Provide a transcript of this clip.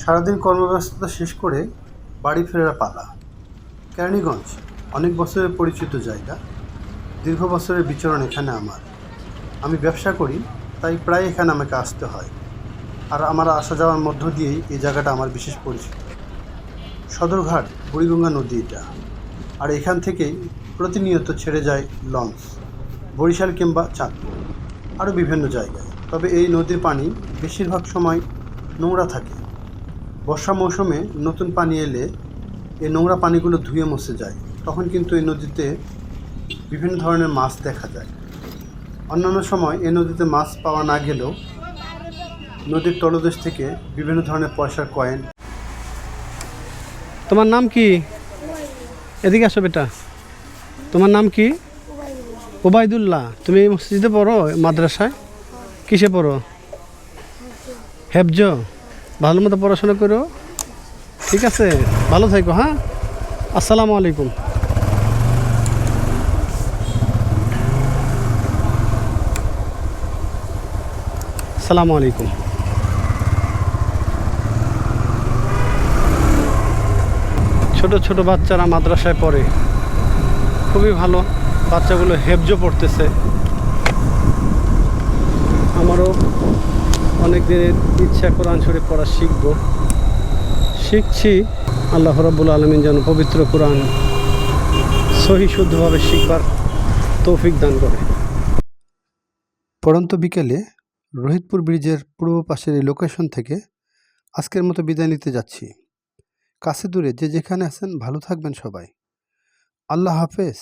সারাদিন কর্মব্যস্ততা শেষ করে বাড়ি ফেরার পালা। কেরানীগঞ্জ অনেক বছরের পরিচিত জায়গা। দীর্ঘ বছরের বিচরণ এখানে আমার। আমি ব্যবসা করি, তাই প্রায় এখানে আমাকে আসতে হয়। আর আমার আসা যাওয়ার মধ্য দিয়েই এই জায়গাটা আমার বিশেষ পরিচিত। সদরঘাট বুড়িগঙ্গা নদী এটা। আর এখান থেকেই প্রতিনিয়ত ছেড়ে যায় লঞ্চ বরিশাল কিংবা চাঁদপুর, আরও বিভিন্ন জায়গায়। তবে এই নদীর পানি বেশিরভাগ সময় নোংরা থাকে। বর্ষা মৌসুমে নতুন পানি এলে এই নোংরা পানিগুলো ধুয়ে মুছে যায়। তখন কিন্তু এই নদীতে বিভিন্ন ধরনের মাছ দেখা যায়। অন্যান্য সময় এই নদীতে মাছ পাওয়া না গেলেও নদীর তলদেশ থেকে বিভিন্ন ধরনের পয়সার কয়েন। তোমার নাম কি? এদিকে আসো বেটা। তোমার নাম কি? ওবায়দুল্লাহ। তুমি এই মসজিদে পড়ো, মাদ্রাসায়? কিসে পড়ো? হেফজ। ভালো মতো পড়াশোনা করো, ঠিক আছে? ভালো থাকো, হ্যাঁ। আসসালামু আলাইকুম। আসসালামু আলাইকুম। ছোট ছোট বাচ্চারা মাদ্রাসায় পড়ে, খুবই ভালো। বাচ্চাগুলো হেফজ পড়তেছে। আমারও অনেক দিনের ইচ্ছা কোরআন শরীফ পড়া শিখছি। আল্লাহ রাব্বুল আলামিন যেন পবিত্র কোরআন সহি শুদ্ধভাবে শিখবার তৌফিক দান করে। পড়ন্ত বিকেলে রোহিতপুর ব্রিজের পূর্ব পাশের এই লোকেশন থেকে আজকের মতো বিদায় নিতে যাচ্ছি। কাছে দূরে যে যেখানে আছেন ভালো থাকবেন সবাই। আল্লাহ হাফেজ।